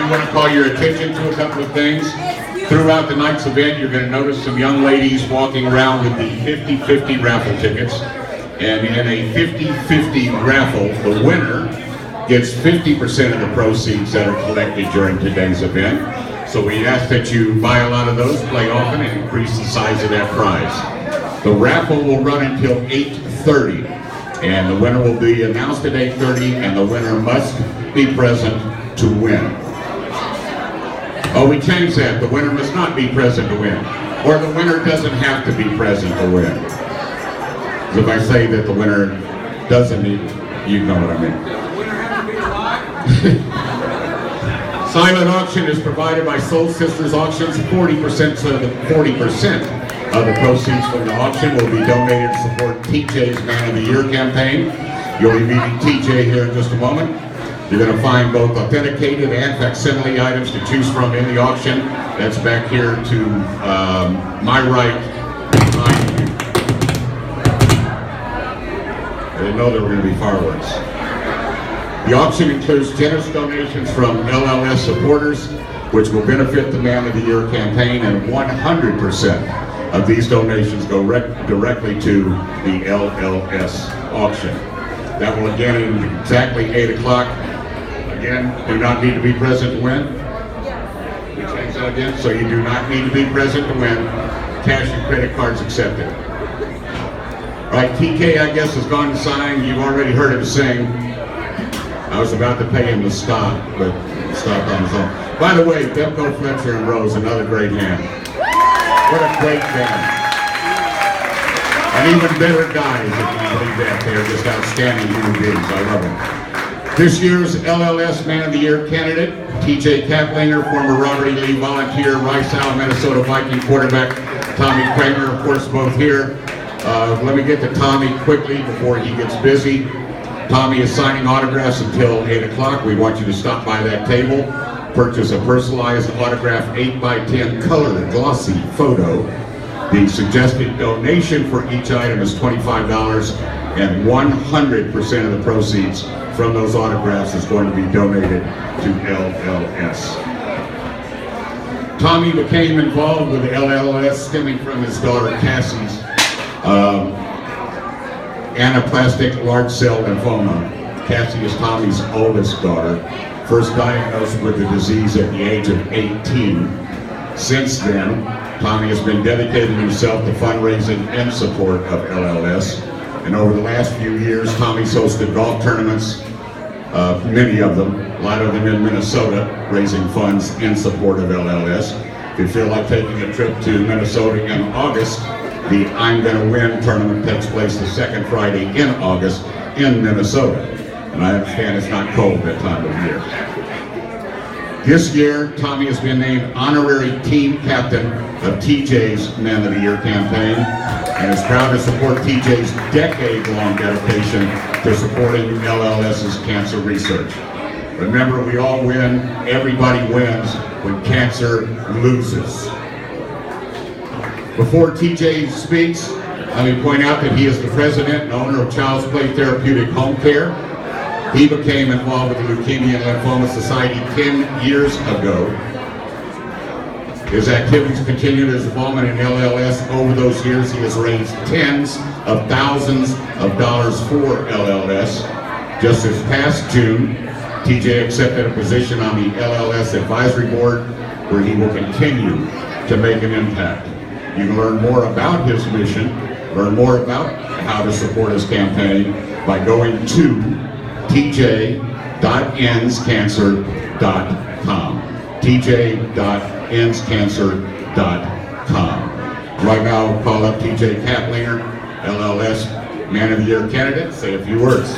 want to call your attention to a couple of things. Throughout the night's event, you're going to notice some young ladies walking around with the 50-50 raffle tickets. And in a 50-50 raffle, the winner gets 50% of the proceeds that are collected during today's event. So we ask that you buy a lot of those, play often, and increase the size of that prize. The raffle will run until 8:30, and the winner will be announced at 8:30, and the winner must be present to win. Oh, we changed that. The winner must not be present to win. Or the winner doesn't have to be present to win. So if I say that the winner doesn't need, you know what I mean. Silent auction is provided by Soul Sisters Auctions. 40% of the proceeds from the auction will be donated to support TJ's Man of the Year campaign. You'll be meeting TJ here in just a moment. You're going to find both authenticated and facsimile items to choose from in the auction. That's back here to my right behind you. I didn't know there were going to be fireworks. The auction includes generous donations from LLS supporters, which will benefit the Man of the Year campaign, and 100% of these donations go directly to the LLS auction. That will again in exactly 8 o'clock. Again, do not need to be present to win. We change that again. So you do not need to be present to win. Cash and credit cards accepted. All right, TK, I guess, has gone to sign. You've already heard him sing. I was about to pay him to stop, but he stopped on his own. By the way, Demko, Fletcher, and Rose, another great hand. What a great band. And even better guys, if you believe that. They are just outstanding human beings. I love them. This year's LLS Man of the Year candidate, TJ Caplinger, former Robert E. Lee volunteer, Rice Howell, Minnesota Viking quarterback, Tommy Kramer, of course, both here. Let me get to Tommy quickly before he gets busy. Tommy is signing autographs until 8 o'clock. We want you to stop by that table, purchase a personalized autograph 8x10 color glossy photo. The suggested donation for each item is $25, and 100% of the proceeds from those autographs is going to be donated to LLS. Tommy became involved with LLS stemming from his daughter Cassie's anaplastic large cell lymphoma. Cassie is Tommy's oldest daughter, first diagnosed with the disease at the age of 18. Since then, Tommy has been dedicating himself to fundraising in support of LLS. And over the last few years, Tommy's hosted golf tournaments, many of them, a lot of them in Minnesota, raising funds in support of LLS. If you feel like taking a trip to Minnesota in August, the I'm Gonna Win tournament takes place the second Friday in August in Minnesota. And I understand it's not cold that time of year. This year, Tommy has been named honorary team captain of TJ's Man of the Year campaign and is proud to support TJ's decade-long dedication to supporting LLS's cancer research. Remember, we all win, everybody wins when cancer loses. Before TJ speaks, let me point out that he is the president and owner of Child's Play Therapeutic Home Care. He became involved with the Leukemia Lymphoma Society 10 years ago. His activities continued his involvement in LLS. Over those years, he has raised tens of thousands of dollars for LLS. Just this past June, TJ accepted a position on the LLS Advisory Board, where he will continue to make an impact. You can learn more about his mission, learn more about how to support his campaign by going to tj.endscancer.com. tj.endscancer.com. Right now, I'll call up TJ Caplinger, LLS Man of the Year candidate. Say a few words.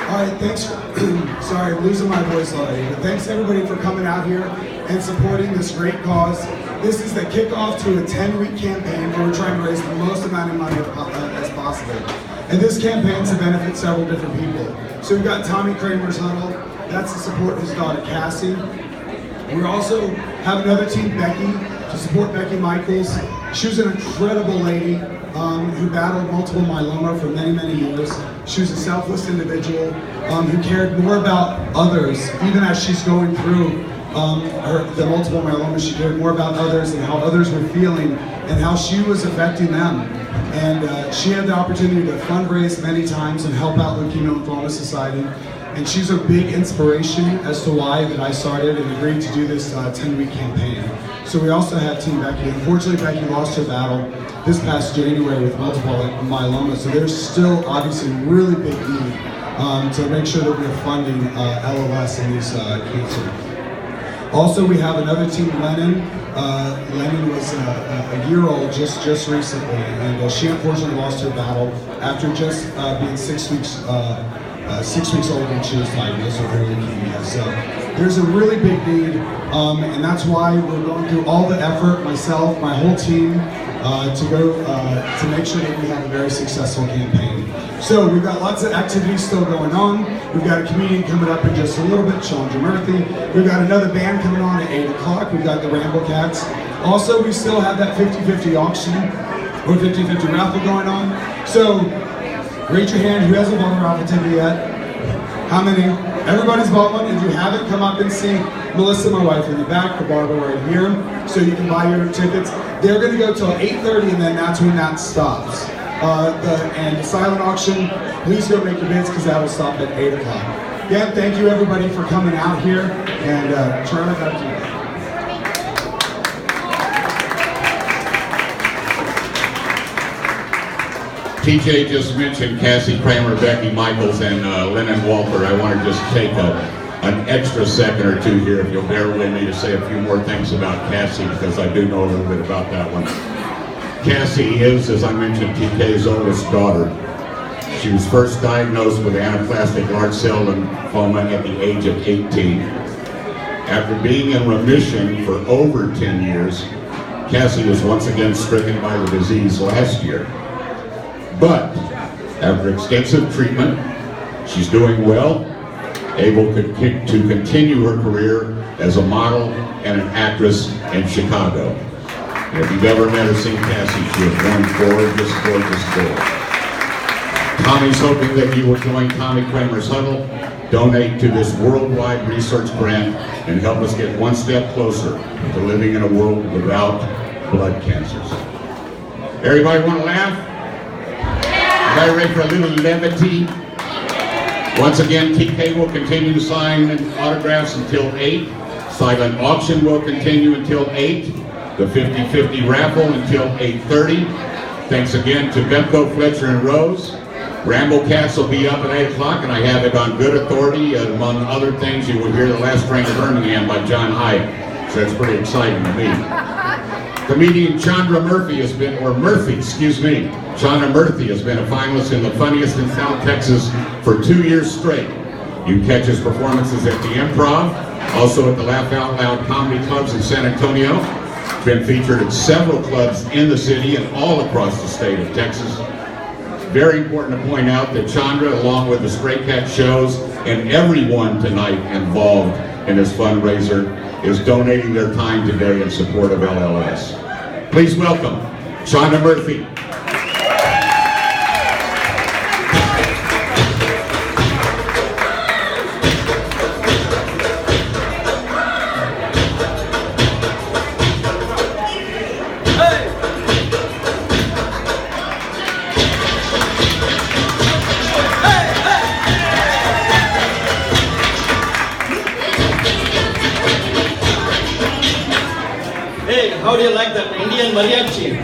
All right, thanks. Sorry, I'm losing my voice already. But thanks everybody for coming out here and supporting this great cause. This is the kickoff to a 10-week campaign where we're trying to raise the most amount of money as possible. And this campaign's to benefit several different people. So we've got Tommy Kramer's Huddle. That's to support his daughter Cassie. We also have another team, Becky, to support Becky Michaels. She was an incredible lady. who battled multiple myeloma for many, many years. She was a selfless individual who cared more about others, even as she's going through the multiple myeloma. She cared more about others and how others were feeling and how she was affecting them. And she had the opportunity to fundraise many times and help out Leukemia Lymphoma Society. And she's a big inspiration as to why that I started and agreed to do this 10-week campaign. So we also have Team Becky. Unfortunately, Becky lost her battle this past January with multiple myeloma. So there's still obviously really big need to make sure that we're funding LLS in these cancer. Also, we have another team, Lennon. Lennon was a year old just recently, and she unfortunately lost her battle after just being 6 weeks old when she was diagnosed with her leukemia. So there's a really big need, and that's why we're going through all the effort, myself, my whole team, to make sure that we have a very successful campaign. So we've got lots of activities still going on. We've got a comedian coming up in just a little bit, Chandra Murthy. We've got another band coming on at 8 o'clock. We've got the Ramble Cats. Also, we still have that 50-50 auction or 50-50 raffle going on. So raise your hand, who hasn't bought a raffle ticket yet? How many? Everybody's bought one. If you haven't, come up and see Melissa, my wife, in the back, the barber right here, so you can buy your tickets. They're going to go till 8:30, and then that's when that stops. And the silent auction, please go make your bids because that will stop at 8 o'clock. Again, thank you everybody for coming out here, and Charlie, back to you. TJ just mentioned Cassie, Kramer, Becky, Michaels, and Lennon Walker. I want to just take an extra second or two here, if you'll bear with me, to say a few more things about Cassie, because I do know a little bit about that one. Cassie is, as I mentioned, TK's oldest daughter. She was first diagnosed with anaplastic large cell lymphoma at the age of 18. After being in remission for over 10 years, Cassie was once again stricken by the disease last year. But after extensive treatment, she's doing well, able to continue her career as a model and an actress in Chicago. And if you've ever met or seen Cassie, she is one gorgeous, gorgeous girl. Tommy's hoping that you will join Tommy Kramer's Huddle, donate to this worldwide research grant, and help us get one step closer to living in a world without blood cancers. Everybody want to laugh? Everybody ready for a little levity? Once again, TK will continue to sign autographs until 8. Silent auction will continue until 8. The 50-50 raffle until 8:30. Thanks again to Bemco, Fletcher, and Rose. Ramble Cats will be up at 8 o'clock, and I have it on good authority. Among other things, you will hear The Last Train to Birmingham by John Hyatt. So that's pretty exciting to me. Comedian Chandra Murthy has been a finalist in the Funniest in South Texas for 2 years straight. You can catch his performances at the Improv, also at the Laugh Out Loud comedy clubs in San Antonio. Been featured at several clubs in the city and all across the state of Texas. Very important to point out that Chandra, along with the Stray Cat shows and everyone tonight involved in this fundraiser, is donating their time today in support of LLS. Please welcome Chandra Murthy. Hey, how do you like that Indian mariachi?